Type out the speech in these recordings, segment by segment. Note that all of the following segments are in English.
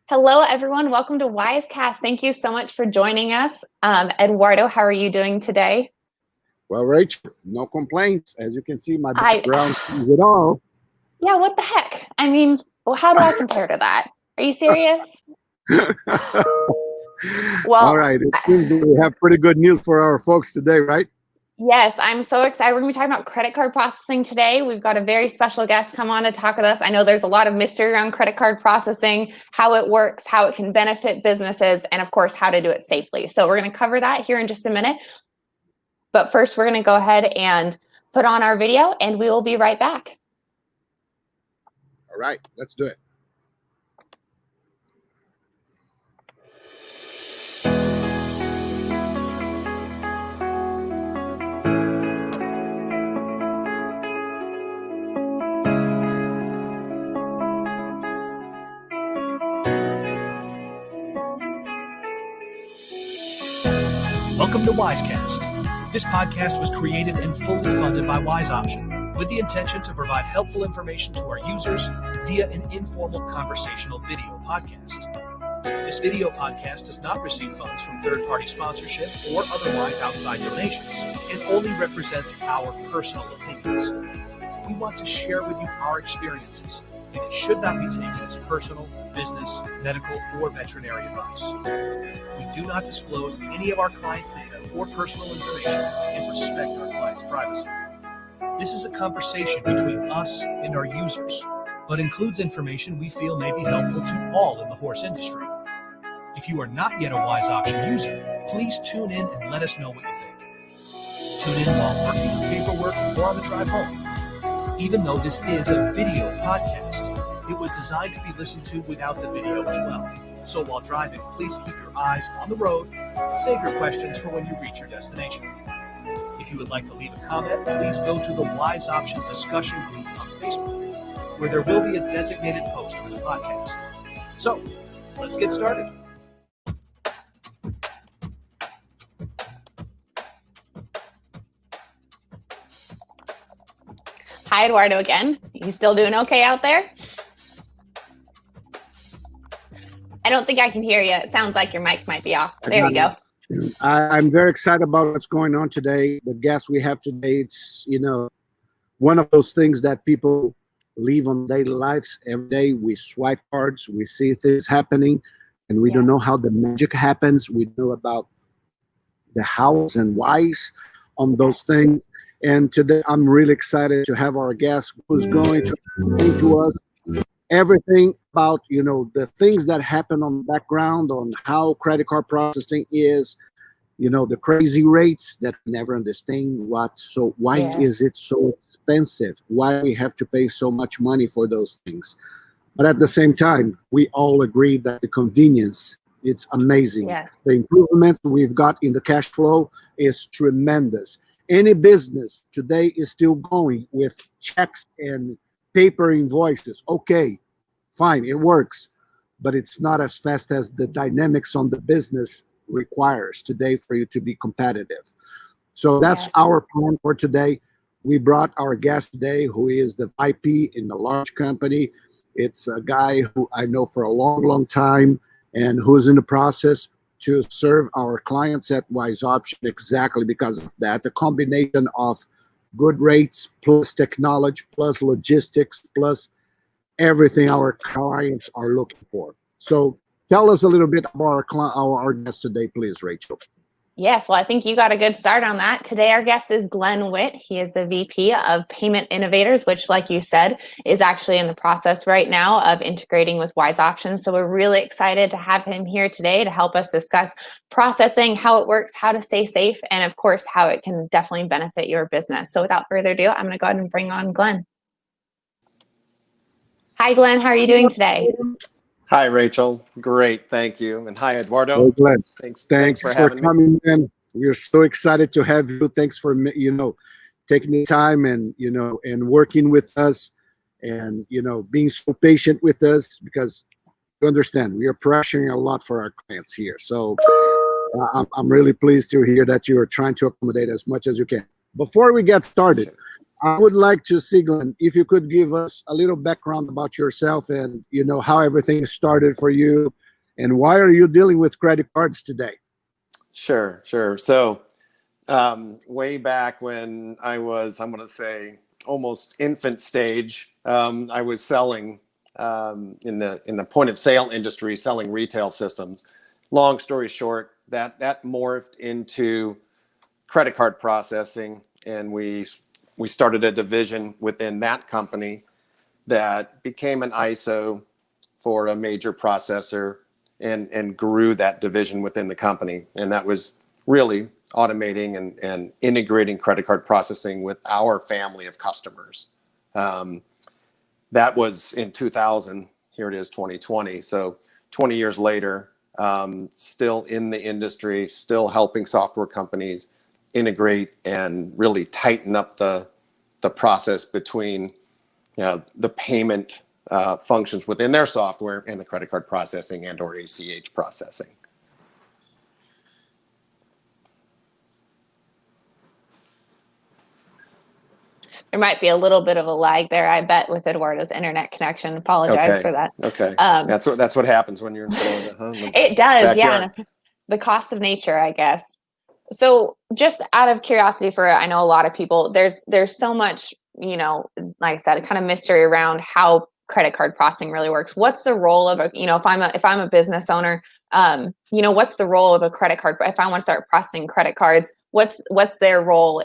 Hello, everyone. Welcome to Wisecast. Thank you so much for joining us. Eduardo, how are you doing today? Well, Rachel, no complaints. As you can see, my I- background sees it all. Yeah, what the heck? I mean, well, how do I compare to that? Are you serious? Well, All right. It seems that we have pretty good news for our folks today, right? Yes, I'm so excited. We're going to be talking about credit card processing today. We've got a very special guest come on to talk with us. I know there's a lot of mystery around credit card processing, how it works, how it can benefit businesses, and of course, how to do it safely. So we're going to cover that here in just a minute. But first, we're going to go ahead and put on our video, and we will be right back. All right. Let's do it. Welcome to Wisecast. This podcast was created and fully funded by WiseOption with the intention to provide helpful information to our users via an informal conversational video podcast. This video podcast does not receive funds from third-party sponsorship or otherwise outside donations and only represents our personal opinions. We want to share with you our experiences, and it should not be taken as personal, business, medical, or veterinary advice. We do not disclose any of our clients' data or personal information and respect our clients' privacy. This is a conversation between us and our users, but includes information we feel may be helpful to all in the horse industry. If you are not yet a WiseOption user, please tune in and let us know what you think. Tune in while working on paperwork or on the drive home. Even though this is a video podcast, it was designed to be listened to without the video as well. So while driving, please keep your eyes on the road and save your questions for when you reach your destination. If you would like to leave a comment, please go to the WiseOption discussion group on Facebook, where there will be a designated post for the podcast. So, let's get started. Hi, Eduardo again. You still doing okay out there? I don't think I can hear you. It sounds like your mic might be off. There you go. I'm very excited about what's going on today. The guest we have today, it's, one of those things that people live on daily lives. Every day we swipe cards, we see things happening, and we don't know how the magic happens. We know about the hows and whys on those things. And today I'm really excited to have our guest who's going to explain to us everything about, the things that happen on the background on how credit card processing is, the crazy rates that we never understand why is it so expensive? Why we have to pay so much money for those things? But at the same time, we all agree that the convenience, it's amazing. Yes. The improvement we've got in the cash flow is tremendous. Any business today is still going with checks and paper invoices. Okay, fine, it works, but it's not as fast as the dynamics on the business requires today for you to be competitive. So that's our plan for today. We brought our guest today, who is the VP in a large company. It's a guy who I know for a long, long time and who's in the process to serve our clients at WiseOption exactly because of that. The combination of good rates plus technology plus logistics plus everything our clients are looking for. So tell us a little bit about our guest today, please, Rachel. Yes, well, I think you got a good start on that. Today, our guest is Glenn Witt. He is the VP of Payment Innovators, which, like you said, is actually in the process right now of integrating with WiseOption. So we're really excited to have him here today to help us discuss processing, how it works, how to stay safe, and of course, how it can definitely benefit your business. So without further ado, I'm going to go ahead and bring on Glenn. Hi, Glenn. How are you doing today? Hi, Rachel. Great, thank you. And hi, Eduardo. Hey, Glenn. Thanks for having coming me. in. We're so excited to have you. Thanks for taking the time and and working with us and being so patient with us, because you understand we are pressuring a lot for our clients here. So I'm really pleased to hear that you are trying to accommodate as much as you can. Before we get started, I would like to see, Glenn, if you could give us a little background about yourself and how everything started for you, and why are you dealing with credit cards today? Sure. So, way back when I was, I'm going to say, almost infant stage, I was selling in the point of sale industry, selling retail systems. Long story short, that morphed into credit card processing, and we started a division within that company that became an ISO for a major processor, and grew that division within the company. And that was really automating and integrating credit card processing with our family of customers. That was in 2000. Here it is, 2020. So 20 years later, still in the industry, still helping software companies integrate and really tighten up the process between the payment functions within their software and the credit card processing and or ACH processing. There might be a little bit of a lag there, I bet, with Eduardo's internet connection. Apologize for that. Okay. That's what happens when you're in Florida, huh? It does, backyard. yeah. The cost of nature, I guess. So just out of curiosity, for I know a lot of people, there's so much, like I said, kind of mystery around how credit card processing really works. What's the role of if I'm a business owner, what's the role of a credit card? If I want to start processing credit cards, what's their role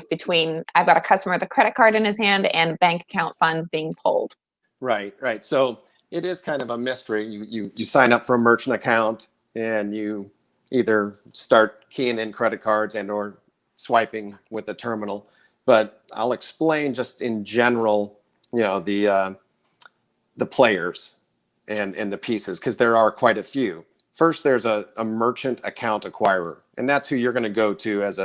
between I've got a customer with a credit card in his hand and bank account funds being pulled? Right. So it is kind of a mystery. You sign up for a merchant account and you either start keying in credit cards and or swiping with the terminal. But I'll explain just in general, the players and the pieces, because there are quite a few. First, there's a merchant account acquirer, and that's who you're going to go to as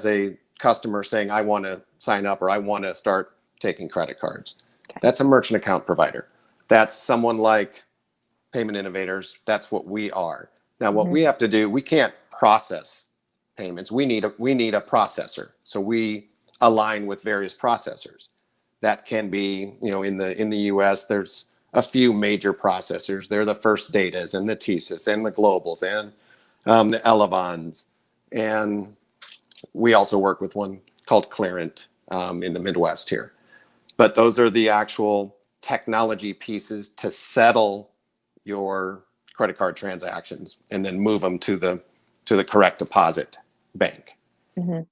a customer saying, I want to sign up or I want to start taking credit cards. Okay. That's a merchant account provider. That's someone like Payment Innovators. That's what we are. Now, what we have to do, we can't process payments. We need a processor. So we align with various processors. That can be, in the US, there's a few major processors. They're the First Datas and the TSYS and the Globals and the Elevons. And we also work with one called Clarent in the Midwest here. But those are the actual technology pieces to settle your credit card transactions and then move them to the correct deposit bank.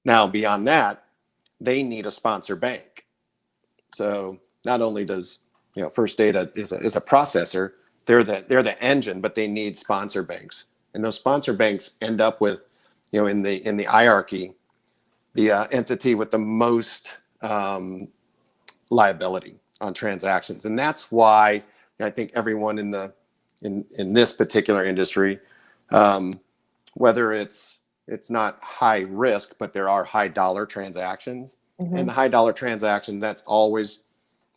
Now, beyond that, they need a sponsor bank. So not only does First Data is a processor, they're the engine, but they need sponsor banks, and those sponsor banks end up with in the hierarchy, the entity with the most liability on transactions. And that's why I think everyone in this particular industry, whether it's not high risk, but there are high dollar transactions. And the high dollar transaction, that's always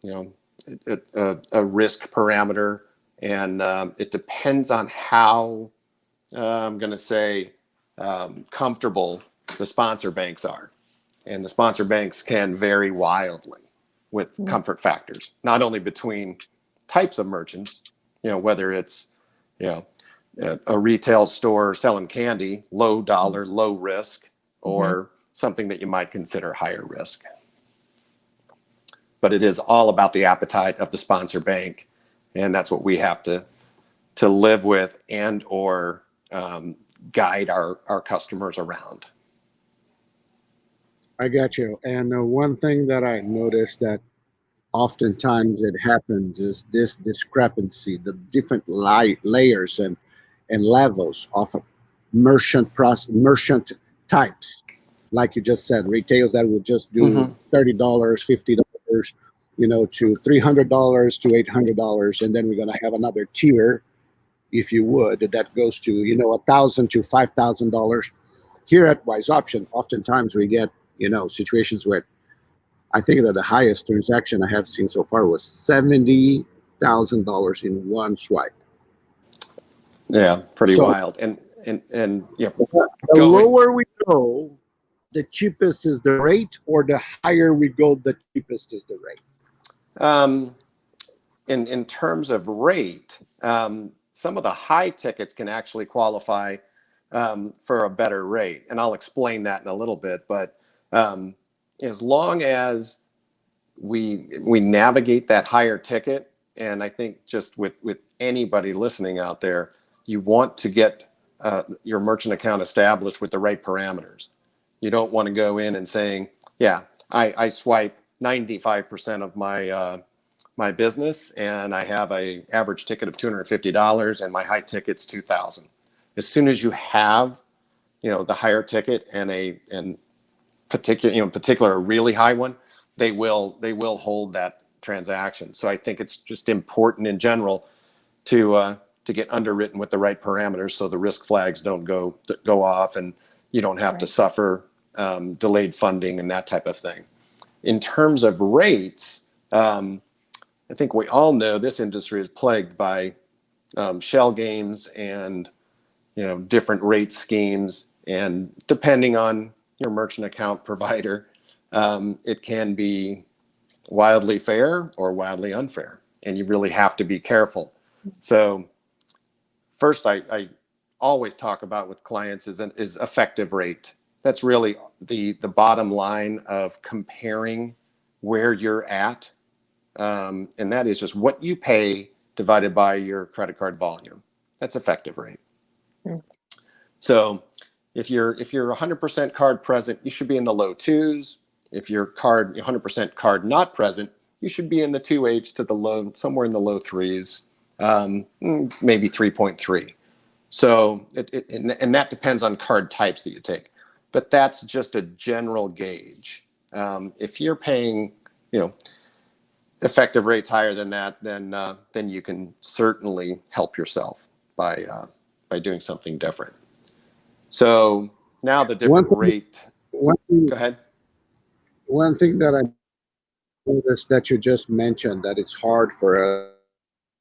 a risk parameter, and it depends on how I'm going to say comfortable the sponsor banks are. And the sponsor banks can vary wildly with comfort factors, not only between types of merchants, whether it's a retail store selling candy, low dollar, low risk, or something that you might consider higher risk. But it is all about the appetite of the sponsor bank, and that's what we have to live with and or guide our customers around. I got you. And one thing that I noticed that oftentimes it happens is this discrepancy, the different layers and levels of merchant types. Like you just said, retailers that would just do $30, $50, to $300 to $800, and then we're going to have another tier, if you would, that goes to $1,000 to $5,000. Here at Wise Option, oftentimes we get situations where I think that the highest transaction I have seen so far was $70,000 in one swipe. Yeah, pretty wild. And the lower we go, the cheapest is the rate, or the higher we go, the cheapest is the rate? In terms of rate, some of the high tickets can actually qualify for a better rate, and I'll explain that in a little bit. But as long as we navigate that higher ticket, and I think just with anybody listening out there, you want to get your merchant account established with the right parameters. You don't want to go in and saying, yeah, I swipe 95% of my business, and I have a average ticket of $250, and my high ticket's $2,000. As soon as you have, the higher ticket and particular a really high one, they will hold that transaction. So I think it's just important in general to get underwritten with the right parameters, so the risk flags don't go off, and you don't have to suffer delayed funding and that type of thing. In terms of rates, I think we all know this industry is plagued by shell games and different rate schemes, and depending on your merchant account provider, it can be wildly fair or wildly unfair, and you really have to be careful. So first, I always talk about with clients is effective rate. That's really the bottom line of comparing where you're at, and that is just what you pay divided by your credit card volume. That's effective rate. So if you're 100% card present, you should be in the low twos. If you're 100% card not present, you should be in the 2.8s to somewhere in the low threes, maybe 3.3. So and that depends on card types that you take, but that's just a general gauge. If you're paying, effective rates higher than that, then you can certainly help yourself by doing something different. So now the different rate. Go ahead. One thing that I noticed that you just mentioned that it's hard for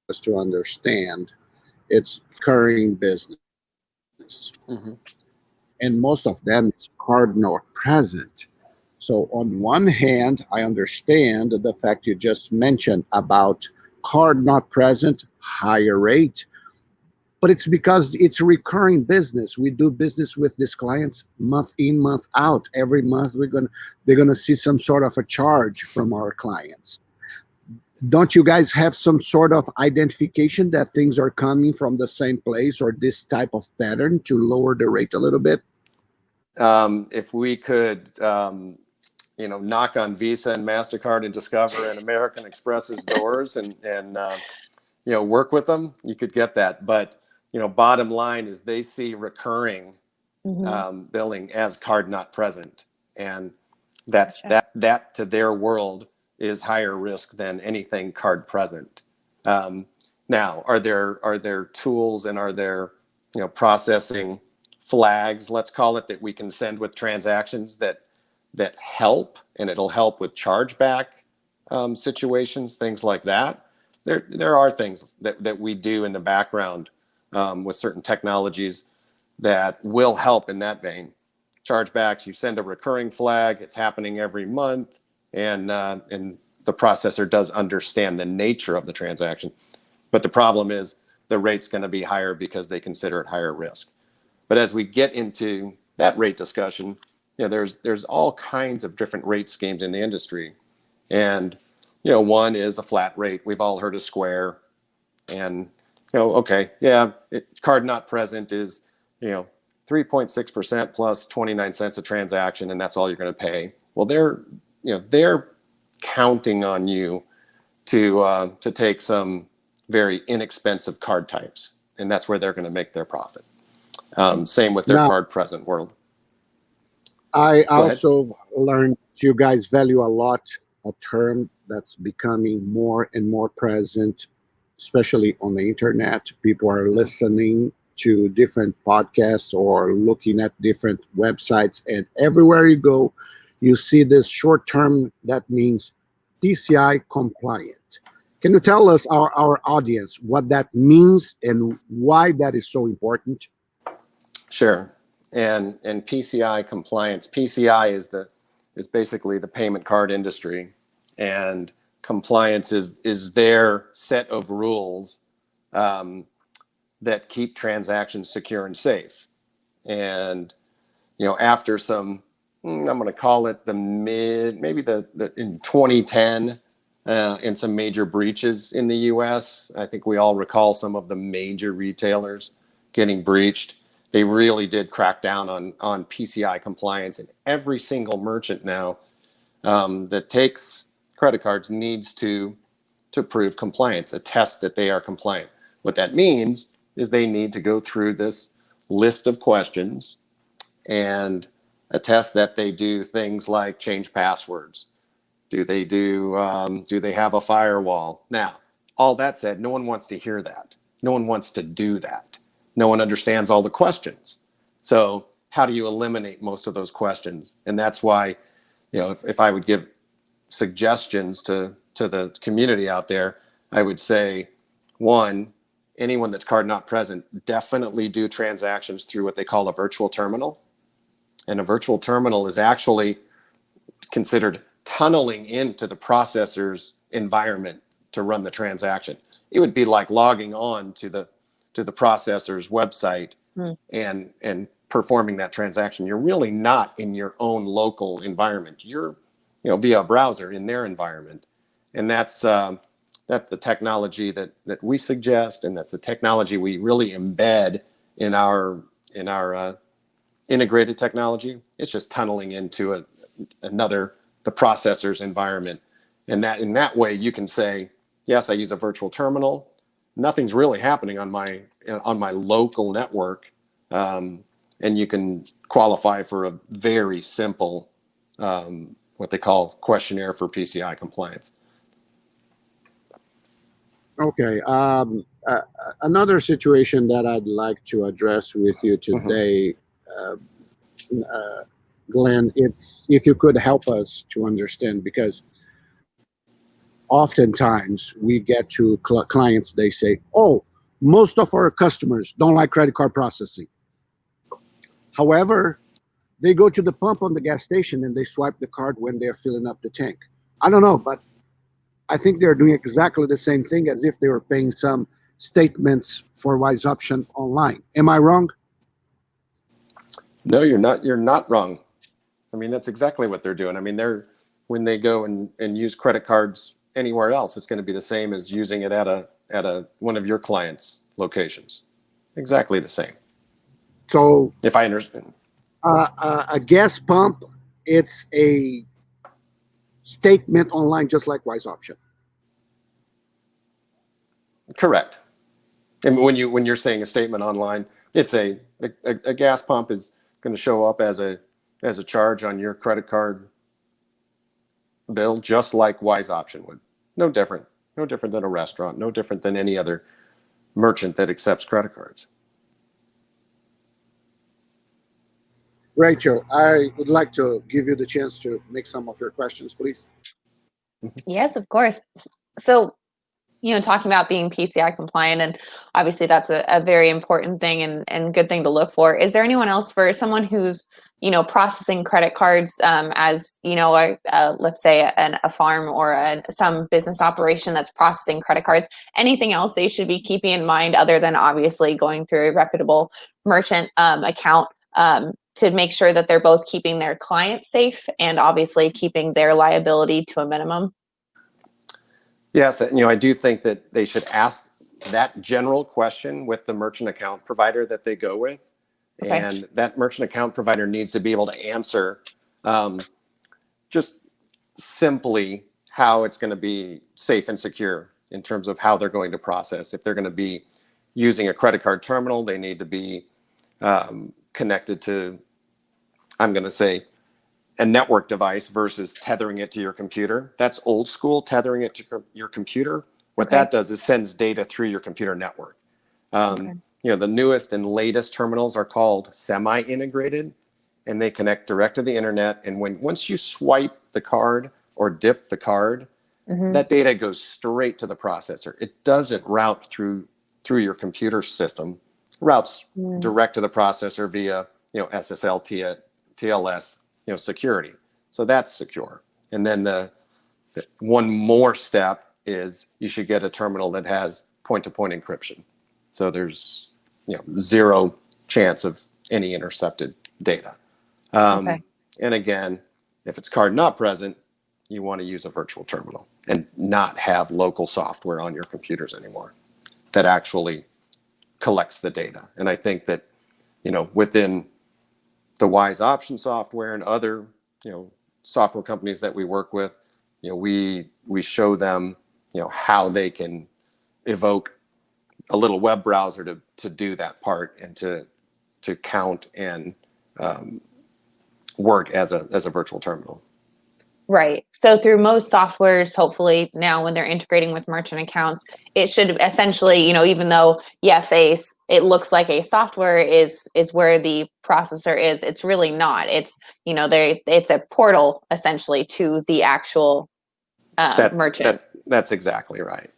us to understand, it's recurring business. Mm-hmm. And most of them is card not present. So on one hand, I understand the fact you just mentioned about card not present, higher rate, but it's because it's a recurring business. We do business with these clients month in, month out. Every month they're gonna see some sort of a charge from our clients. Don't you guys have some sort of identification that things are coming from the same place or this type of pattern to lower the rate a little bit? If we could, knock on Visa and MasterCard and Discover and American Express's doors and work with them, you could get that. But, bottom line is they see recurring billing as card not present. And that's that to their world is higher risk than anything card present. Now, are there tools and are there, processing flags, let's call it, that we can send with transactions that help, and it'll help with chargeback situations, things like that. There are things that we do in the background with certain technologies that will help in that vein. Chargebacks, you send a recurring flag, it's happening every month, and the processor does understand the nature of the transaction. But the problem is the rate's going to be higher because they consider it higher risk. But as we get into that rate discussion, there's all kinds of different rate schemes in the industry. And, one is a flat rate. We've all heard of Square. And, card not present is, 3.6% plus 29 cents a transaction, and that's all you're going to pay. Well, they're counting on you to take some very inexpensive card types, and that's where they're going to make their profit. Same with their card present world. I also learned you guys value a lot a term that's becoming more and more present, especially on the internet. People are listening to different podcasts or looking at different websites, and everywhere you go, you see this short term that means PCI compliant. Can you tell us, our audience, what that means and why that is so important? Sure. and PCI compliance. PCI is basically the payment card industry, and compliance is their set of rules that keep transactions secure and safe. And after some, I'm going to call it maybe in 2010, and some major breaches in the U.S. I think we all recall some of the major retailers getting breached. They really did crack down on PCI compliance, and every single merchant now that takes credit cards needs to prove compliance, attest that they are compliant. What that means is they need to go through this list of questions and attest that they do things like change passwords. Do they have a firewall? Now, all that said, no one wants to hear that. No one wants to do that. No one understands all the questions. So how do you eliminate most of those questions? And that's why, if I would give suggestions to the community out there, I would say, one, anyone that's card not present, definitely do transactions through what they call a virtual terminal. And a virtual terminal is actually considered tunneling into the processor's environment to run the transaction. It would be like logging on to the processor's website and performing that transaction. You're really not in your own local environment. You're via a browser in their environment. And that's the technology that we suggest, and that's the technology we really embed in our integrated technology. It's just tunneling into the processor's environment. And that in that way you can say, yes, I use a virtual terminal. Nothing's really happening on my local network. And you can qualify for a very simple, what they call questionnaire for PCI compliance. Okay. Another situation that I'd like to address with you today, Glenn, it's if you could help us to understand, because oftentimes we get to clients, they say, oh, most of our customers don't like credit card processing. However, they go to the pump on the gas station and they swipe the card when they're filling up the tank. I don't know, but I think they're doing exactly the same thing as if they were paying some statements for Wise Option online. Am I wrong? No, you're not. You're not wrong. I mean, that's exactly what they're doing. I mean, when they go and use credit cards anywhere else, it's going to be the same as using it at one of your clients' locations. Exactly the same. So, if I understand, a gas pump, it's a statement online, just like Wise Option. Correct. And when you're saying a statement online, it's a gas pump is going to show up as a charge on your credit card bill, just like Wise Option would. No different than a restaurant, no different than any other merchant that accepts credit cards. Rachel, I would like to give you the chance to make some of your questions, please. Yes, of course. So, talking about being PCI compliant, and obviously that's a very important thing and good thing to look for. Is there anyone else, for someone who's, processing credit cards as, let's say a farm or some business operation that's processing credit cards, anything else they should be keeping in mind other than obviously going through a reputable merchant account to make sure that they're both keeping their clients safe and obviously keeping their liability to a minimum? Yes, I do think that they should ask that general question with the merchant account provider that they go with. Okay. And that merchant account provider needs to be able to answer just simply how it's going to be safe and secure in terms of how they're going to process. If they're going to be using a credit card terminal, they need to be connected to, I'm going to say, a network device versus tethering it to your computer. That's old school, tethering it to your computer. What that does is sends data through your computer network. The newest and latest terminals are called semi-integrated, and they connect direct to the internet. And once you swipe the card or dip the card, that data goes straight to the processor. It doesn't route through your computer system. It routes direct to the processor via SSL, TLS, security. So that's secure. And then the one more step is you should get a terminal that has point-to-point encryption. So there's zero chance of any intercepted data. Okay. And again, if it's card not present, you want to use a virtual terminal and not have local software on your computers anymore that actually collects the data. And I think that, within the WiseOption software and other, software companies that we work with, we show them, how they can evoke a little web browser to do that part and to count and work as a virtual terminal. Right. So through most softwares, hopefully now when they're integrating with merchant accounts, it should essentially, even though, yes, it looks like a software is where the processor is, it's really not. It's, it's a portal essentially to the actual merchant. That's exactly right.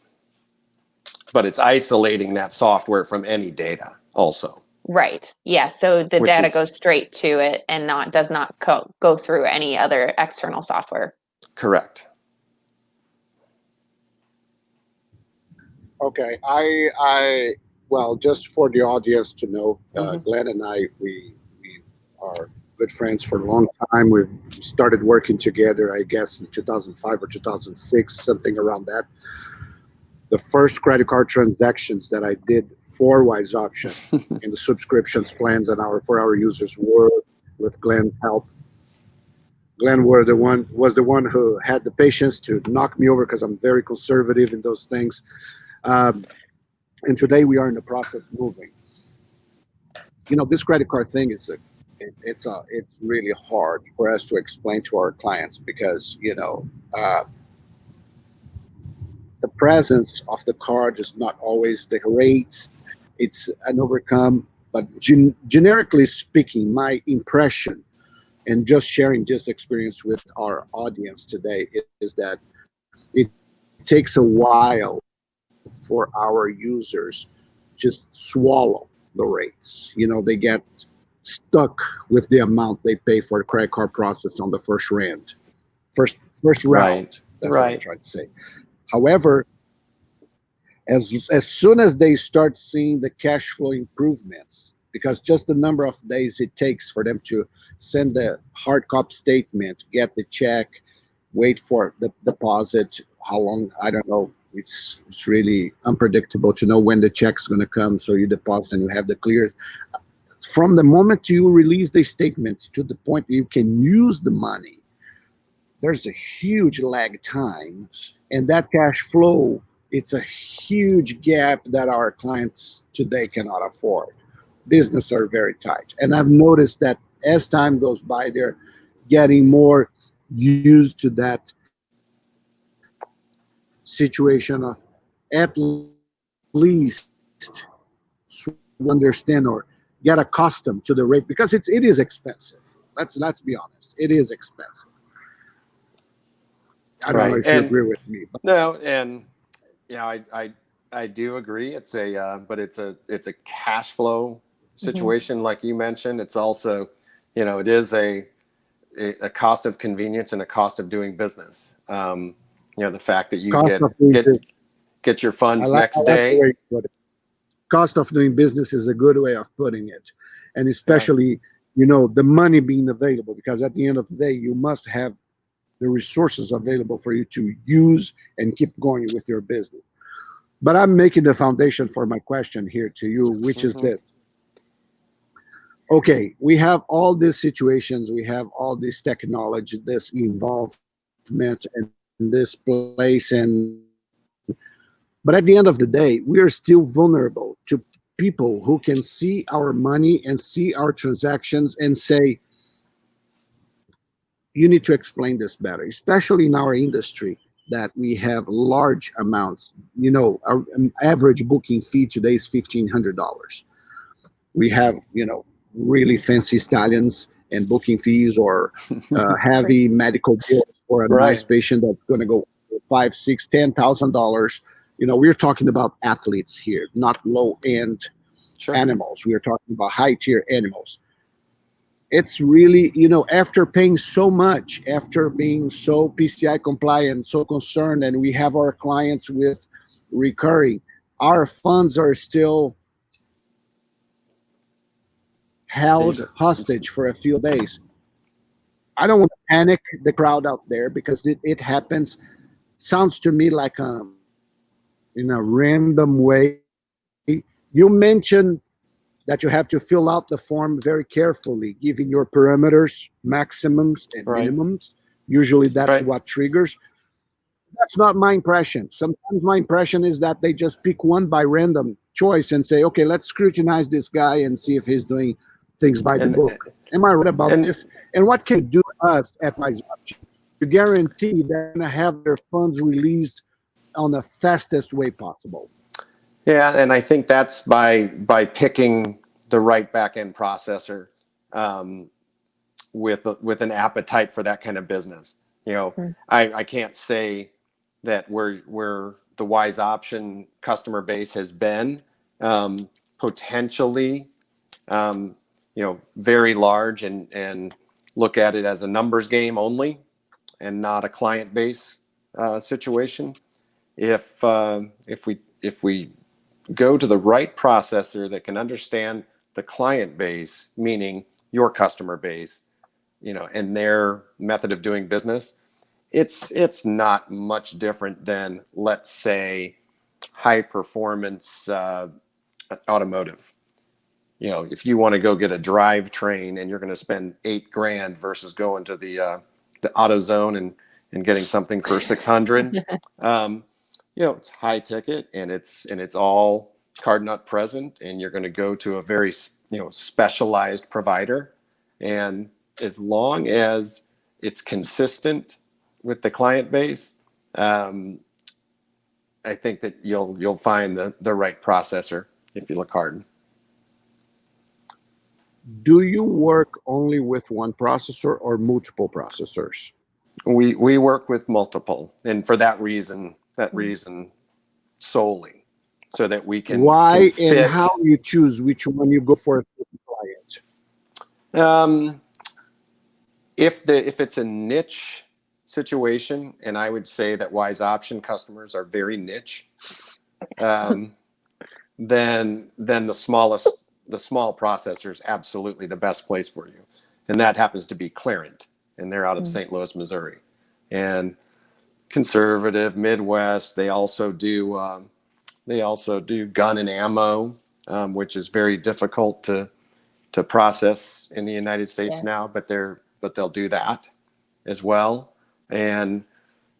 But it's isolating that software from any data also. Right. Yeah. So the data goes straight to it and does not go through any other external software. Correct. Okay. Well, just for the audience to know, Glenn and I, we are good friends for a long time. We've started working together, I guess, in 2005 or 2006, something around that. The first credit card transactions that I did for WiseOption in the subscriptions plans for our users were with Glenn's help. Glenn was the one who had the patience to knock me over because I'm very conservative in those things. And today we are in the process of moving. This credit card thing it's really hard for us to explain to our clients because the presence of the card is not always the rates. It's an overcome, but generically speaking, my impression and just sharing this experience with our audience today is that it takes a while for our users just swallow the rates. They get stuck with the amount they pay for the credit card process on the first round. First round. That's what I'm trying to say. However, as soon as they start seeing the cash flow improvements, because just the number of days it takes for them to send the hard copy statement, get the check, wait for the deposit, how long, I don't know. It's really unpredictable to know when the check's going to come. So you deposit and you have the clear. From the moment you release the statements to the point you can use the money, there's a huge lag time. And that cash flow, it's a huge gap that our clients today cannot afford. Businesses are very tight. And I've noticed that as time goes by, they're getting more used to that situation of at least understand or get accustomed to the rate because it is expensive. Let's be honest. It is expensive. I don't know if you agree with me. But. No, and I do agree. It's a cash flow situation, like you mentioned. It's also, it is a cost of convenience and a cost of doing business. The fact that you get your funds next day. Cost of doing business is a good way of putting it, and especially the money being available, because at the end of the day you must have the resources available for you to use and keep going with your business. But I'm making the foundation for my question here to you, which is this. Okay, we have all these situations, we have all this technology, this involvement in this place, but at the end of the day, we are still vulnerable to people who can see our money and see our transactions and say, you need to explain this better, especially in our industry that we have large amounts. Our average booking fee today is $1,500. We have, really fancy stallions and booking fees or heavy medical bills for a nice patient that's going to go $5,000, $6,000, $10,000. We're talking about athletes here, not low-end animals. We are talking about high-tier animals. it's really, after paying so much, after being so PCI compliant, so concerned, and we have our clients with recurring, our funds are still held hostage for a few days. I don't want to panic the crowd out there, because it happens. Sounds to me like in a random way. You mentioned that you have to fill out the form very carefully, giving your parameters, maximums and Right. minimums. Usually that's Right. what triggers. That's not my impression. Sometimes my impression is that they just pick one by random choice and say, okay, let's scrutinize this guy and see if he's doing things by the And book. Am I right about and- this? And what can you do us at Wise Option to guarantee they're going to have their funds released on the fastest way possible? Yeah, and I think that's by picking the right back end processor with an appetite for that kind of business. I can't say that where the Wise Option customer base has been potentially very large, and look at it as a numbers game only and not a client base situation. If we go to the right processor that can understand the client base, meaning your customer base, and their method of doing business, it's not much different than, let's say, high performance automotive. If you want to go get a drivetrain and you're going to spend $8,000 versus going to the AutoZone and getting something for $600, it's high ticket, and it's all card not present, and you're going to go to a very specialized provider. And as long as it's consistent with the client base, I think that you'll find the right processor if you look hard. Do you work only with one processor or multiple processors? We work with multiple, and for that reason solely, so that we can. Why can fit. And how you choose which one you go for a client? If it's a niche situation, and I would say that Wise Option customers are very niche, then the small processor is absolutely the best place for you, and that happens to be Clarent, and they're out of St. Louis, Missouri, and conservative Midwest. They also do gun and ammo, which is very difficult to process in the United States Yes. now, but they'll do that as well. And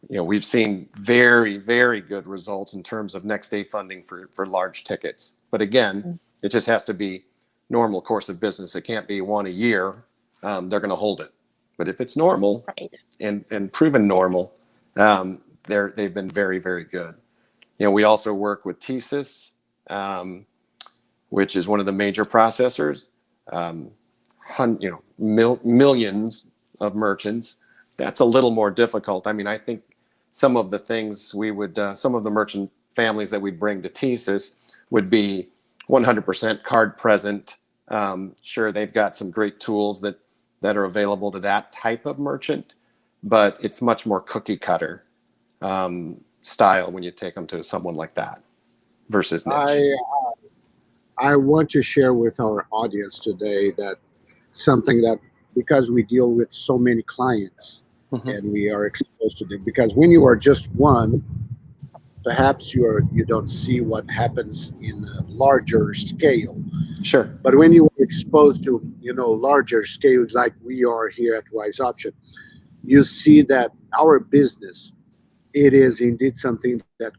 we've seen very, very good results in terms of next day funding for large tickets. But again, it just has to be normal course of business. It can't be one a year. They're going to hold it. But if it's normal, Right. and proven normal, they've been very, very good. We also work with TSYS, which is one of the major processors. Millions of merchants. That's a little more difficult. I mean, I think some of the things some of the merchant families that we bring to TSYS would be 100% card present. Sure, they've got some great tools that are available to that type of merchant, but it's much more cookie cutter style when you take them to someone like that versus niche. I want to share with our audience today that something that, because we deal with so many clients and we are exposed to them, because when you are just one, perhaps you don't see what happens in a larger scale. Sure. But when you are exposed to larger scales like we are here at Wise Option, you see that our business, it is indeed something that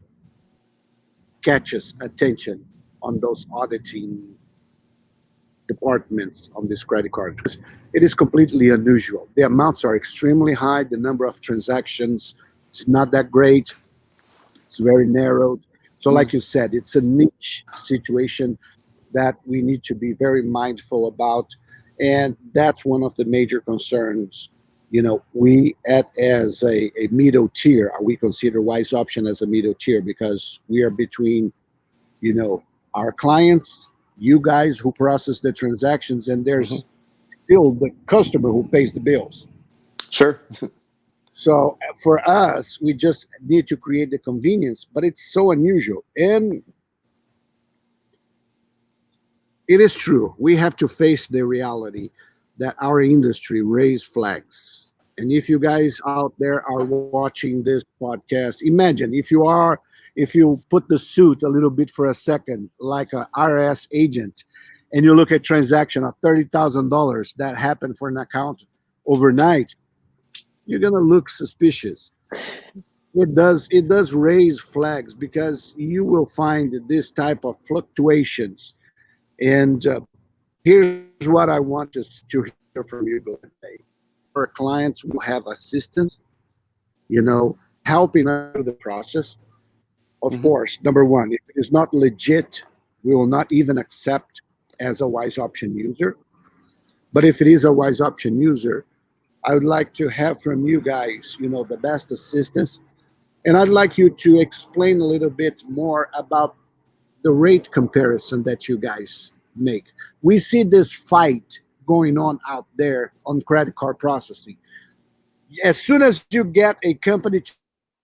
catches attention on those auditing departments on this credit card. It is completely unusual. The amounts are extremely high. The number of transactions is not that great. It's very narrowed. So like you said, it's a niche situation that we need to be very mindful about. And that's one of the major concerns. We as a middle tier, we consider Wise Option as a middle tier, because we are between, our clients, you guys who process the transactions, and there's still the customer who pays the bills. Sure. So for us, we just need to create the convenience, but it's so unusual. And it is true. We have to face the reality that our industry raised flags. And if you guys out there are watching this podcast, imagine if you put the suit a little bit for a second, like a RS agent, and you look at transaction of $30,000 that happened for an account overnight, you're gonna look suspicious. It does raise flags because you will find this type of fluctuations. And here's what I want us to hear from you, Glenn. Our clients will have assistance, helping us through the process. Of course, number one, if it is not legit, we will not even accept as a Wise Option user. But if it is a Wise Option user, I would like to have from you guys, the best assistance. And I'd like you to explain a little bit more about the rate comparison that you guys make. We see this fight going on out there on credit card processing. As soon as you get a company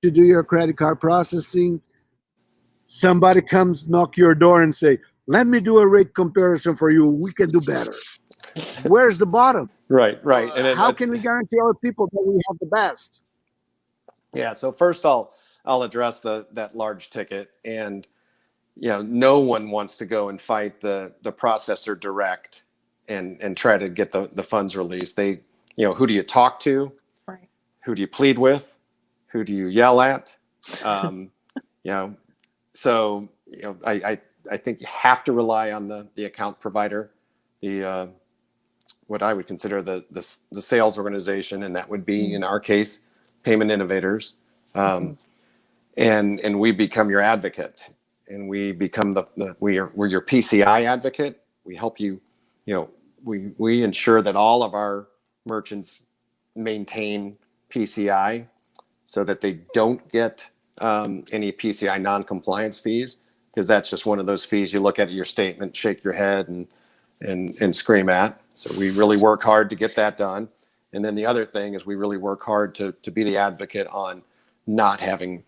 to do your credit card processing, somebody comes knock your door and say, let me do a rate comparison for you. We can do better. Where's the bottom? Right. And how can we guarantee our people that we have the best? Yeah. So first I'll address that large ticket, and no one wants to go and fight the processor direct and try to get the funds released. They, who do you talk to? Right. Who do you plead with? Who do you yell at? So I think you have to rely on the account provider, the what I would consider the sales organization, and that would be in our case Payment Innovators, and we become your advocate, and we become we're your PCI advocate. We help you, we ensure that all of our merchants maintain PCI so that they don't get any PCI non-compliance fees, because that's just one of those fees you look at your statement, shake your head, and scream at. So we really work hard to get that done. And then the other thing is we really work hard to be the advocate on not having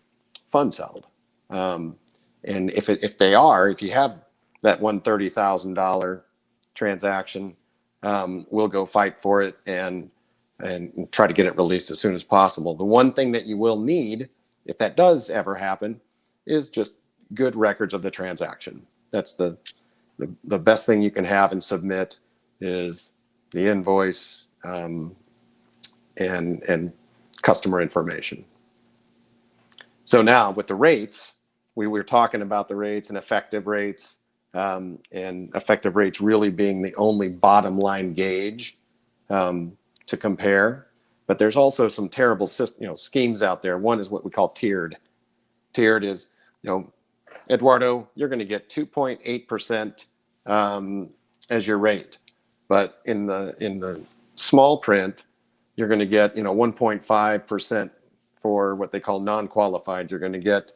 funds held. And if you have that $130,000 transaction, we'll go fight for it and try to get it released as soon as possible. The one thing that you will need, if that does ever happen, is just good records of the transaction. That's the best thing you can have and submit is the invoice and customer information. So now with the rates, we were talking about the rates and effective rates, and effective rates really being the only bottom line gauge to compare. But there's also some terrible schemes out there. One is what we call tiered. Tiered is, Eduardo, you're going to get 2.8% as your rate, but in the small print, you're going to get 1.5% for what they call non-qualified. You're going to get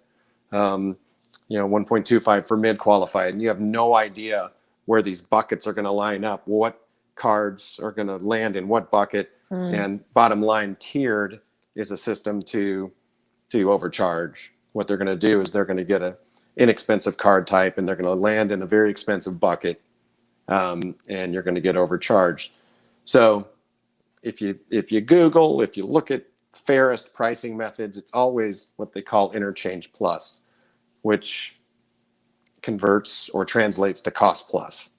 1.25 for mid-qualified, and you have no idea where these buckets are going to line up, what cards are going to land in what bucket. And bottom line, tiered is a system to overcharge. What they're going to do is they're going to get a inexpensive card type, and they're going to land in a very expensive bucket, and you're going to get overcharged. So if you Google, if you look at fairest pricing methods, it's always what they call interchange plus, which converts or translates to cost plus.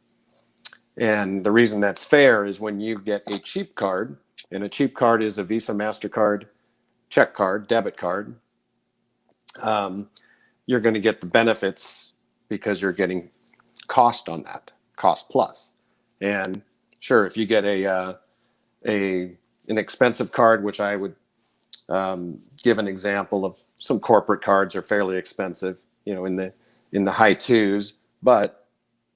And the reason that's fair is when you get a cheap card, and a cheap card is a Visa, MasterCard, check card, debit card, you're going to get the benefits because you're getting cost on that, cost plus. And sure, if you get an expensive card, which I would give an example of, some corporate cards are fairly expensive, in the high twos, but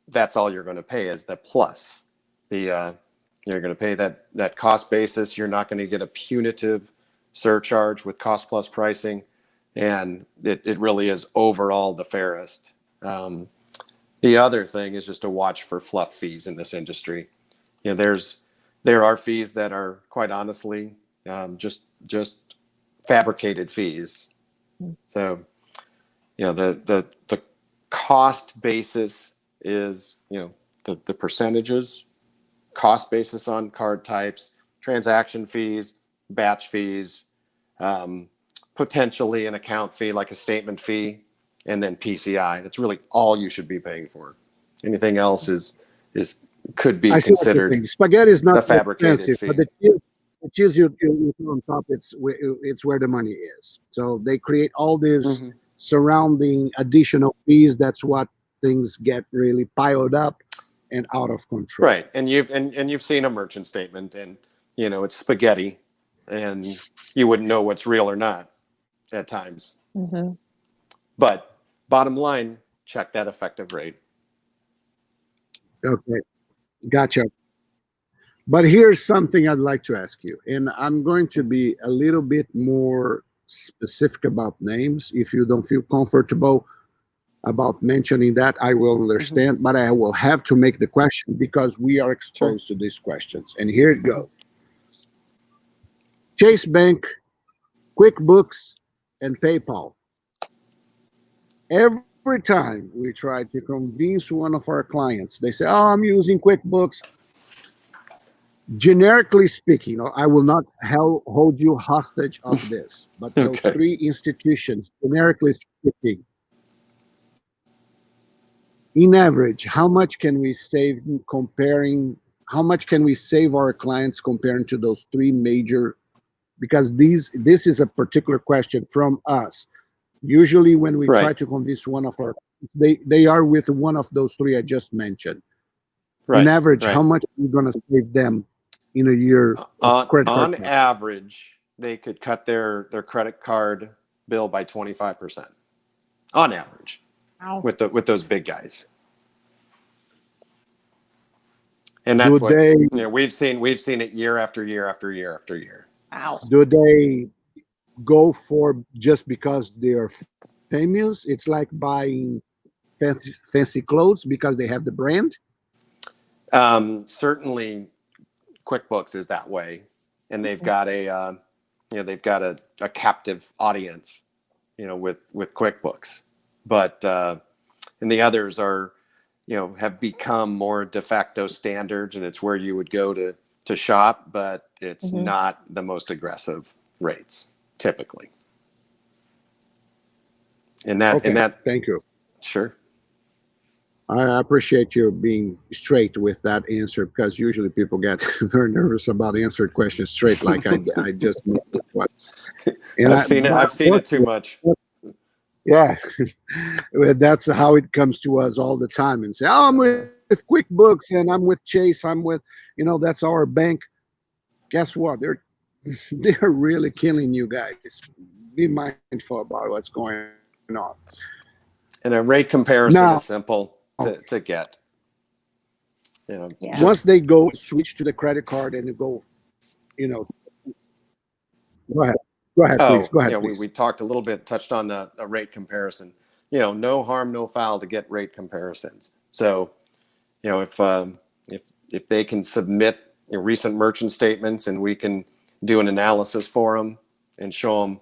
that's all you're going to pay is the plus. You're going to pay that cost basis. You're not going to get a punitive surcharge with cost plus pricing, and it really is overall the fairest. The other thing is just to watch for fluff fees in this industry. There's there are fees that are quite honestly just fabricated fees. So, the cost basis is, the percentages, cost basis on card types, transaction fees, batch fees, potentially an account fee like a statement fee, and then PCI. That's really all you should be paying for. Anything else could be I see what you're considered saying. Spaghetti is not the fabricated expensive, fee. but the cheese you put on top, it's where the money is. So they create all these Mhm. surrounding additional fees. That's what things get really piled up and out of control. Right, and you've seen a merchant statement, and it's spaghetti, and you wouldn't know what's real or not at times. Mm-hmm. But bottom line, check that effective rate. Okay, gotcha. But here's something I'd like to ask you, and I'm going to be a little bit more specific about names. If you don't feel comfortable about mentioning that, I will understand, but I will have to make the question because we are exposed to these questions. And here it goes. Chase Bank, QuickBooks, and PayPal. Every time we try to convince one of our clients, they say, "Oh, I'm using QuickBooks." Generically speaking, I will not hold you hostage of this, but those Okay. three institutions, generically speaking, in average, how much can we save how much can we save our clients comparing to those three major? Because this is a particular question from us. Usually when we try Right. to convince one of our, they are with one of those three I just mentioned. Right. In average, right. how much are we going to save them in a year of credit card On debt? average, they could cut their credit card bill by 25%. On average, Wow. with those big guys. And that's Do what they we've seen it year after year after year after year. Wow. do they go for just because they are famous? It's like buying fancy clothes because they have the brand. Certainly, QuickBooks is that way, and they've got a captive audience, with QuickBooks, but and the others are, have become more de facto standards, and it's where you would go to shop, but it's Mhm. not the most aggressive rates typically. And that Thank you. sure. I appreciate you being straight with that answer because usually people get very nervous about answering questions straight, like I just made this one. And I've seen it too much. Yeah, that's how it comes to us all the time, and say, "Oh, I'm with QuickBooks and I'm with Chase. I'm with, that's our bank." Guess what? They're really killing you guys. Be mindful about what's going on. And a rate comparison Now- is simple to get. Yeah. Once they go switch to the credit card and you go, go ahead. Go ahead, please. Go ahead, please. We talked a little bit, touched on a rate comparison. No harm, no foul to get rate comparisons. So, if they can submit recent merchant statements and we can do an analysis for them and show them,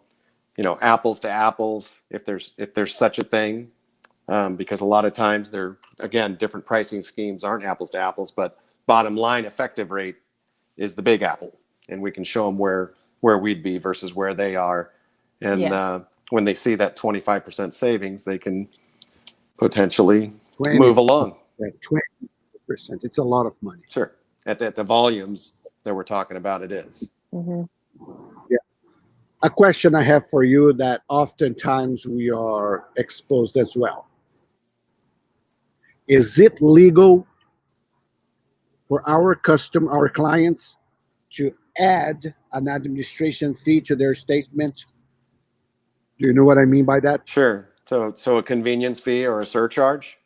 apples to apples, if there's such a thing, because a lot of times different pricing schemes aren't apples to apples, but bottom line effective rate is the big apple, and we can show them where we'd be versus where they are. And Yes. when they see that 25% savings, they can potentially 20, move along. 20%. It's a lot of money. Sure. At the volumes that we're talking about, it is. Mm-hmm. A question I have for you that oftentimes we are exposed as well. Is it legal for our clients to add an administration fee to their statements? Do you know what I mean by that? Sure. So a convenience fee or a surcharge,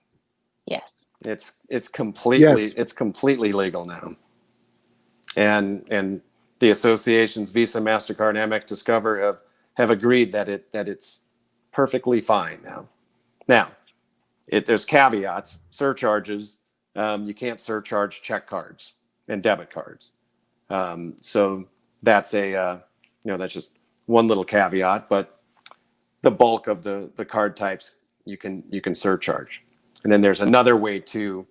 Yes. it's completely Yes. it's completely legal now. And the associations Visa, MasterCard, Amex, Discover have agreed that it's perfectly fine now. Now, there's caveats, surcharges. You can't surcharge check cards and debit cards. So that's that's just one little caveat, but the bulk of the card types you can surcharge. And then there's another way to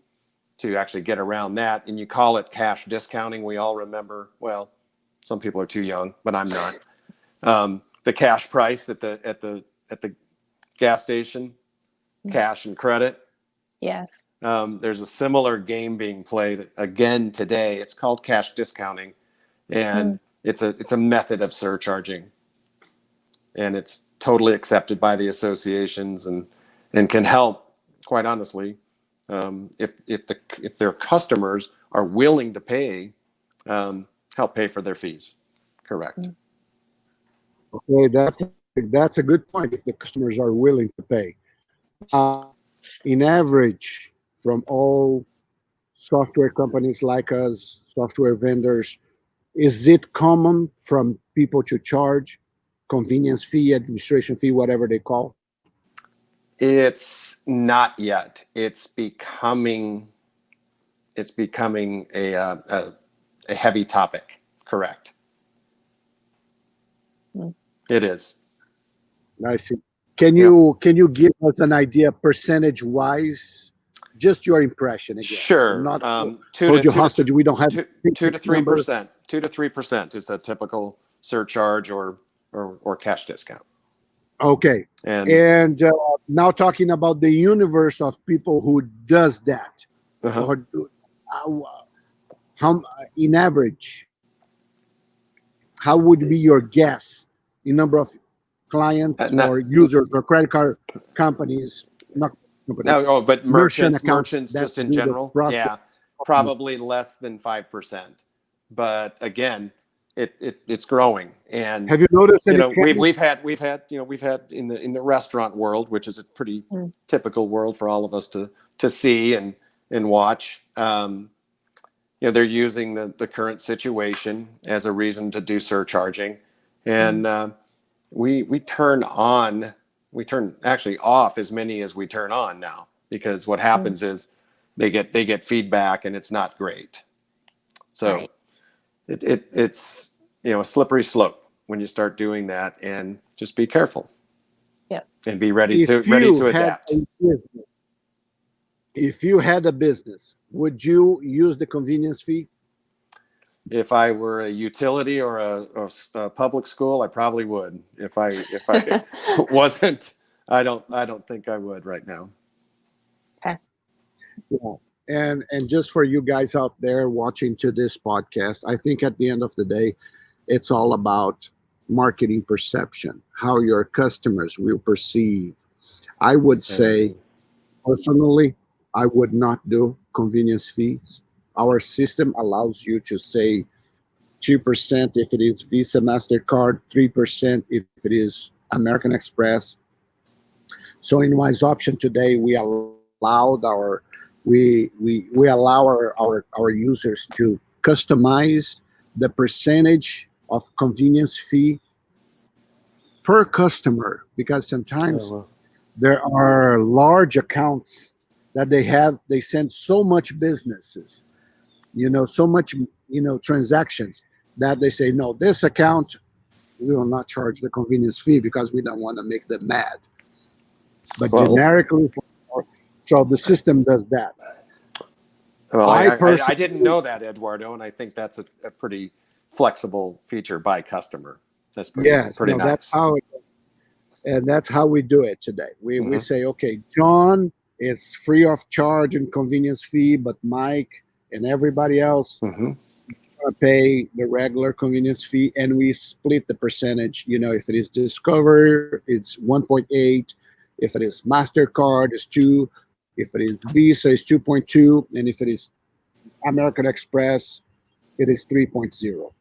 actually get around that, and you call it cash discounting. We all remember, well, some people are too young, but I'm not. The cash price at the gas station, cash and credit. Yes. There's a similar game being played again today. It's called cash discounting, and it's a method of surcharging, and it's totally accepted by the associations and can help, quite honestly, if their customers are willing to pay, help pay for their fees. Correct. Okay, that's a good point. If the customers are willing to pay, in average, from all software companies like us, software vendors, is it common from people to charge convenience fee, administration fee, whatever they call? It's not yet. It's becoming a heavy topic. Correct. It is. I see. Can you give us an idea percentage wise? Just your impression again. Sure. I'm not Two hold to you hostage. We don't have 2 to 3%. 2 to 3% is a typical surcharge or cash discount. Okay. And now talking about the universe of people who does that, or how in average, how would be your guess in number of clients or users or credit card companies? Not companies. No, but merchants accounts just that in do the general, process. yeah, probably less than 5%. But again, it's growing. And have you noticed any we've had in the restaurant world, which is a pretty typical world for all of us to see and watch. They're using the current situation as a reason to do surcharging, and we turn actually off as many as we turn on now, because what happens is they get feedback and it's not great. So right. It's a slippery slope when you start doing that, and just be careful. Yep. And be ready to adapt. If you had a business, would you use the convenience fee? If I were a utility or a public school, I probably would. If I wasn't, I don't think I would right now. Okay. Yeah. And just for you guys out there watching to this podcast, I think at the end of the day, it's all about marketing perception, how your customers will perceive. I would say, personally, I would not do convenience fees. Our system allows you to say 2% if it is Visa, MasterCard, 3% if it is American Express. So in Wise Option today, we allowed our users to customize the percentage of convenience fee per customer, because sometimes there are large accounts that they send so much businesses, so much, transactions, that they say, no, this account, we will not charge the convenience fee because we don't want to make them mad. But generically, so the system does that. Well, I didn't know that, Eduardo, and I think that's a pretty flexible feature by customer. That's pretty nice. That's how we do it today. We say, okay, John is free of charge and convenience fee, but Mike and everybody else pay the regular convenience fee, and we split the percentage. If it is Discover, it's 1.8. If it is MasterCard, it's 2. If it is Visa, it's 2.2, and if it is American Express, it is 3.0.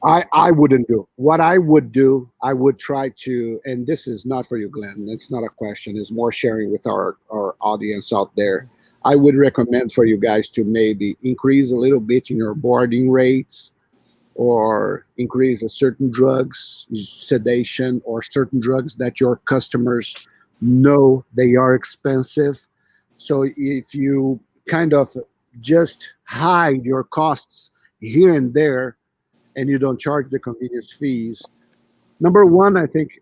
I wouldn't do. What I would do, I would try to, and this is not for you, Glenn. It's not a question. It's more sharing with our audience out there. I would recommend for you guys to maybe increase a little bit in your boarding rates, or increase a certain drugs, sedation, or certain drugs that your customers know they are expensive. So if you kind of just hide your costs here and there, and you don't charge the convenience fees. Number one, I think,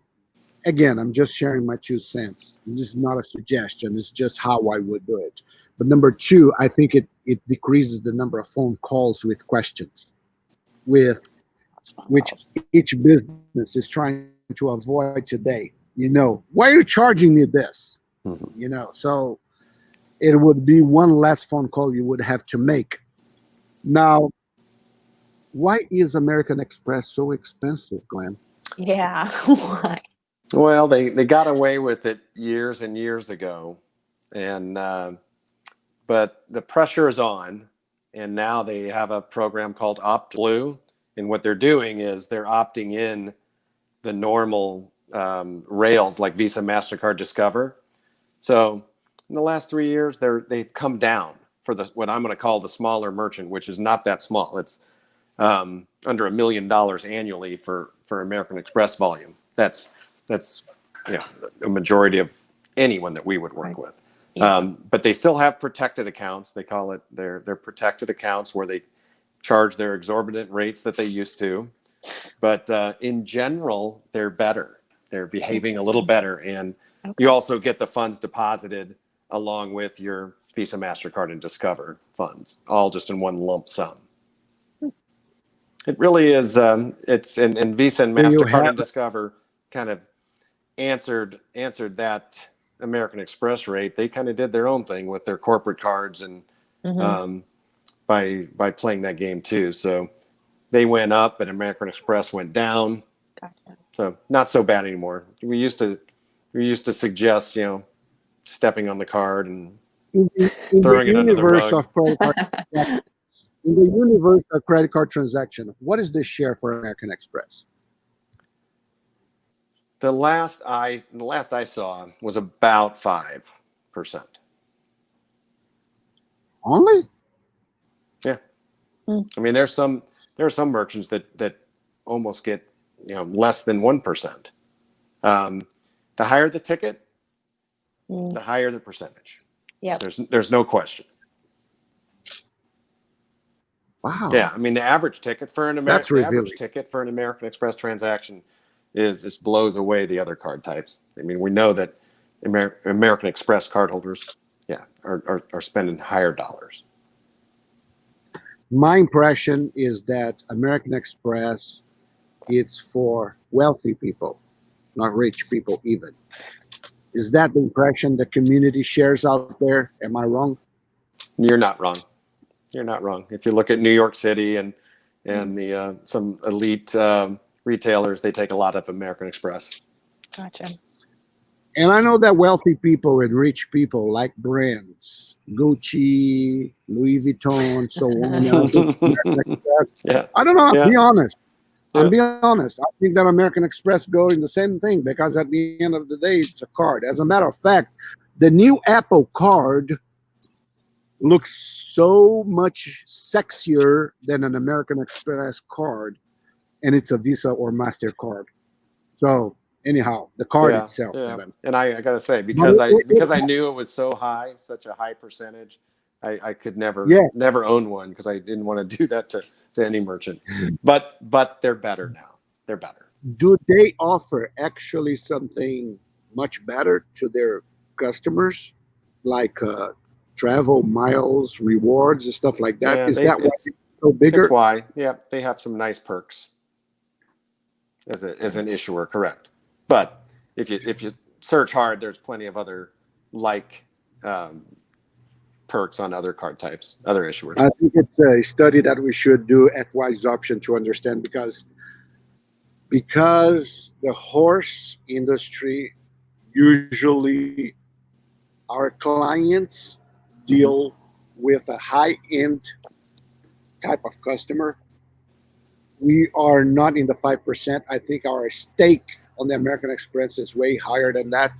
again, I'm just sharing my 2 cents. This is not a suggestion. It's just how I would do it. But number two, I think it decreases the number of phone calls with questions, with which each business is trying to avoid today. Why are you charging me this? So it would be one less phone call you would have to make. Now, why is American Express so expensive, Glenn? Yeah. Why? Well, they got away with it years and years ago, and but the pressure is on, and now they have a program called OptBlue, and what they're doing is they're opting in the normal rails like Visa, MasterCard, Discover. So in the last 3 years, they've come down for what I'm going to call the smaller merchant, which is not that small. It's under $1 million annually for American Express volume. That's a majority of anyone that we would work with. Yeah. But they still have protected accounts. They call it their protected accounts, where they charge their exorbitant rates that they used to. But in general, they're better. They're behaving a little better. And you also get the funds deposited along with your Visa, MasterCard, and Discover funds, all just in one lump sum. It really is. It's and Visa and MasterCard and Discover kind of answered that American Express rate. They kind of did their own thing with their corporate cards and by playing that game too. So they went up, but American Express went down. Gotcha. So not so bad anymore. We used to suggest, stepping on the card and throwing it under the rug. In the universe of credit card transaction, what is the share for American Express? The last I saw was about 5%. Only? Yeah. I mean, there are some merchants that almost get less than 1%. The higher the ticket, the higher the percentage. Yeah. There's no question. Wow. Yeah, I mean the average ticket for an American Express transaction just blows away the other card types. I mean, we know that American Express cardholders, are spending higher dollars. My impression is that American Express, it's for wealthy people, not rich people even. Is that the impression the community shares out there? Am I wrong? You're not wrong. You're not wrong. If you look at New York City and the some elite retailers, they take a lot of American Express. Gotcha. And I know that wealthy people and rich people like brands, Gucci, Louis Vuitton, so on. Yeah. I don't know. I'll be honest. I'll be honest. I think that American Express goes in the same thing, because at the end of the day, it's a card. As a matter of fact, the new Apple Card looks so much sexier than an American Express card, and it's a Visa or MasterCard. So anyhow, the card itself. Yeah. And I gotta say, because I knew it was so high, such a high percentage, I could never own one, because I didn't want to do that to any merchant. But they're better now. They're better. Do they offer actually something much better to their customers, like travel miles, rewards, and stuff like that? Is that why it's so bigger? That's why. Yeah, they have some nice perks as an issuer, correct. But if you search hard, there's plenty of other perks on other card types, other issuers. I think it's a study that we should do at Wise Option to understand, because the horse industry, usually our clients deal with a high-end type of customer. We are not in the 5%. I think our stake on the American Express is way higher than that.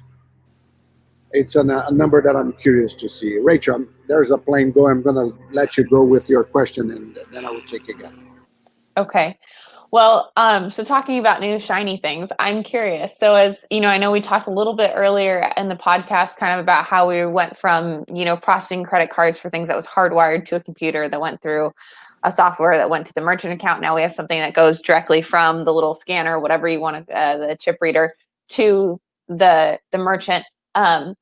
It's a number that I'm curious to see. Rachel, there's a plane going. I'm going to let you go with your question, and then I will take again. Okay. Well, so talking about new shiny things, I'm curious. So as you know, I know we talked a little bit earlier in the podcast kind of about how we went from, processing credit cards for things that was hardwired to a computer that went through a software that went to the merchant account. Now we have something that goes directly from the little scanner, whatever you want to, the chip reader, to the merchant.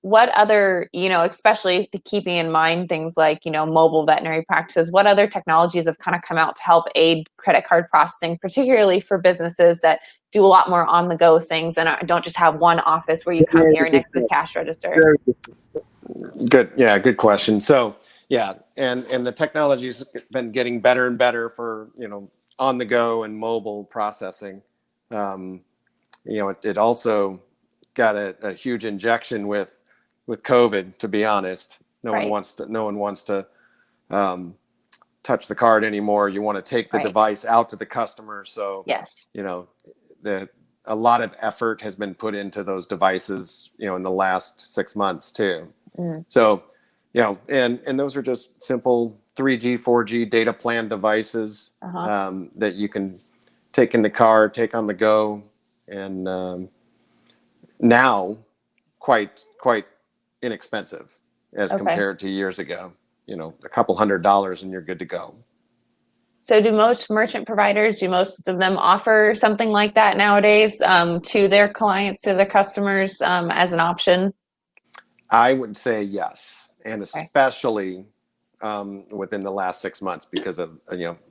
What other, especially keeping in mind things like, mobile veterinary practices, what other technologies have kind of come out to help aid credit card processing, particularly for businesses that do a lot more on the go things and don't just have one office where you come here next to the cash register? Very good. Good. Yeah, good question. So yeah, and the technology's been getting better and better for, on the go and mobile processing. It also got a huge injection with COVID, to be honest. No Right. one wants to touch the card anymore. You want to take the Right. device out to the customer. So Yes. a lot of effort has been put into those devices, in the last 6 months too. Mhm. So, and those are just simple 3G, 4G data plan devices Uh-huh. that you can take in the car, take on the go, and now quite inexpensive as Okay. compared to years ago. A couple $100 and you're good to go. So do most merchant providers, do most of them offer something like that nowadays to their clients, to their customers as an option? I would say yes, and Okay. especially within the last 6 months because of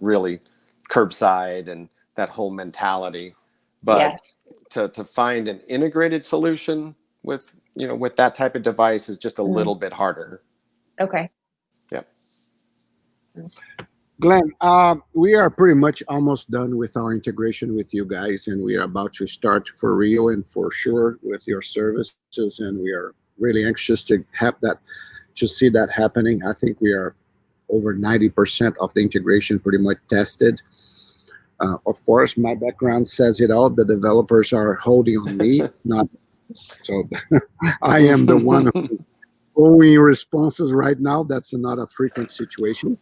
really curbside and that whole mentality. But Yes. to find an integrated solution with with that type of device is just a Mhm. little bit harder. Okay. Yeah. Glenn, we are pretty much almost done with our integration with you guys, and we are about to start for real and for sure with your services, and we are really anxious to have that, to see that happening. I think we are over 90% of the integration pretty much tested. Of course, my background says it all. The developers are holding on me, not so. I am the one who's owing responses right now. That's not a frequent situation,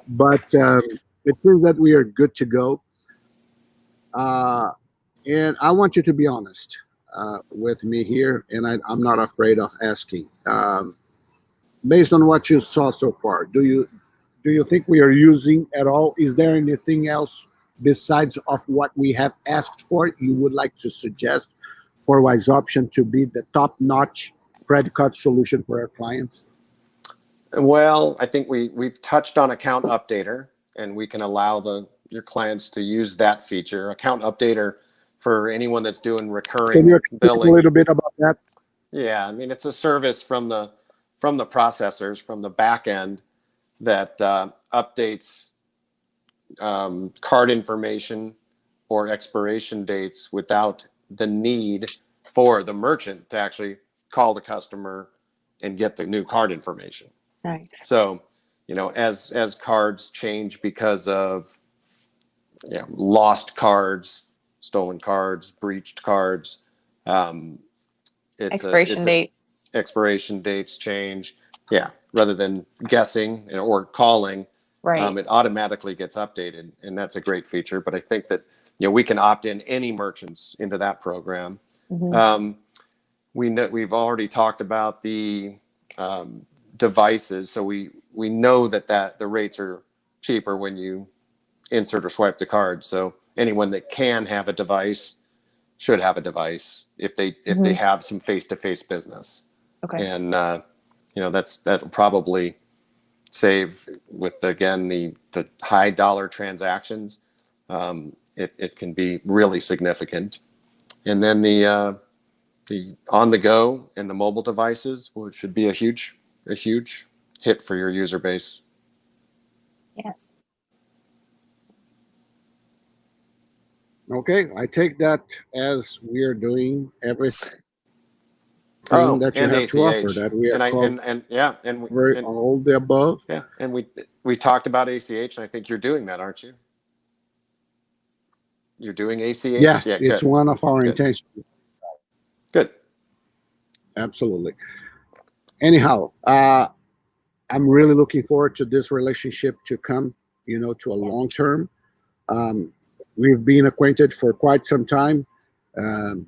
but it seems that we are good to go. And I want you to be honest with me here, and I'm not afraid of asking. Based on what you saw so far, do you think we are using at all? Is there anything else besides of what we have asked for you would like to suggest for Wise Option to be the top-notch credit card solution for our clients? Well, I think we've touched on Account Updater, and we can allow your clients to use that feature. Account Updater for anyone that's doing Can recurring you explain a billing. little bit about that? Yeah, I mean it's a service from the processors, from the back end, that updates card information or expiration dates without the need for the merchant to actually call the customer and get the new card information. Nice. So, as cards change because of lost cards, stolen cards, breached cards, Expiration date. expiration dates change. Yeah, rather than guessing or calling, Right. it automatically gets updated, and that's a great feature. But I think that we can opt in any merchants into that program. Mhm. We've already talked about the devices, so we know that the rates are cheaper when you insert or swipe the card. So anyone that can have a device should have a device if they Mhm. have some face-to-face business. Okay. And that'll probably save with, again, the high dollar transactions. It can be really significant. And then the on the go and the mobile devices, which should be a huge hit for your user base. Yes. Okay, I take that as we are doing everything Oh, that you and have to offer. ACH. That we are and all the above. yeah, and we talked about ACH, and I think you're doing that, aren't you? You're doing ACH? Yeah, it's good. one of our Good. intentions. Good. Absolutely. Anyhow, I'm really looking forward to this relationship to come, to a long term. We've been acquainted for quite some time. Um,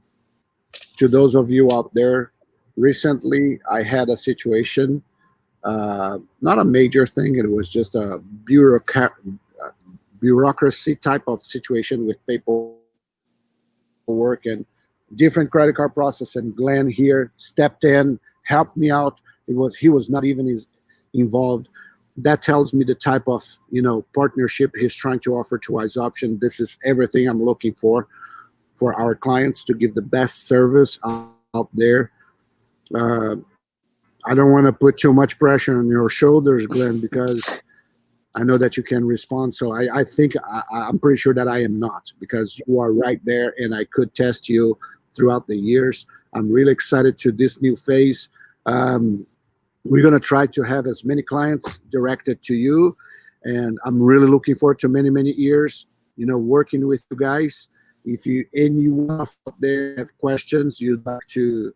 to those of you out there, recently I had a situation, not a major thing. It was just a bureaucracy type of situation with paperwork and different credit card process. And Glenn here stepped in, helped me out. He was not even involved. That tells me the type of partnership he's trying to offer to Wise Option. This is everything I'm looking for our clients, to give the best service out there. I don't want to put too much pressure on your shoulders, Glenn, because I know that you can respond. So I think I'm pretty sure that I am not, because you are right there, and I could test you throughout the years. I'm really excited to this new phase. We're going to try to have as many clients directed to you, and I'm really looking forward to many, many years, working with you guys. If anyone out there have questions you'd like to,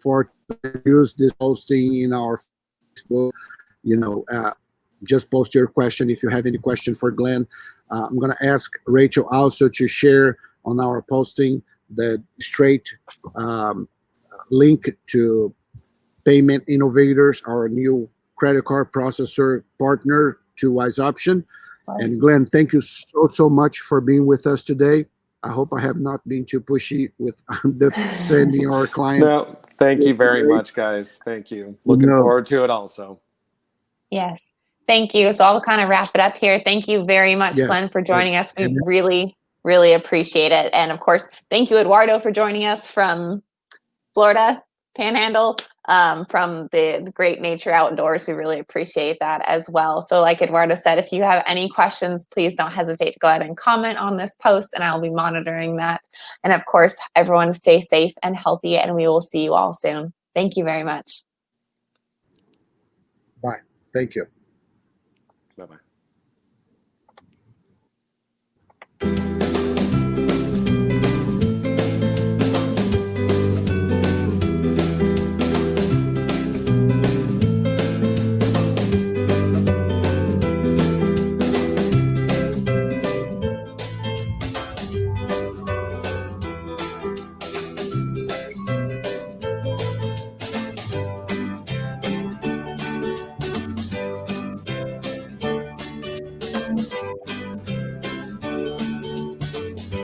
for use this posting in our Facebook, just post your question. If you have any question for Glenn, I'm going to ask Rachel also to share on our posting the straight link to Payment Innovators, our new credit card processor partner to Wise Option. And Glenn, thank you so much for being with us today. I hope I have not been too pushy with defending our client. No, thank you very much, guys. Thank you. Looking forward to it also. Yes. Thank you. So I'll kind of wrap it up here. Thank you very much, Glenn, for joining us. We really, really appreciate it. And of course, thank you, Eduardo, for joining us from Florida Panhandle, from the great nature outdoors. We really appreciate that as well. So like Eduardo said, if you have any questions, please don't hesitate to go ahead and comment on this post, and I'll be monitoring that. And of course, everyone stay safe and healthy, and we will see you all soon. Thank you very much. Bye. Thank you. Bye-bye.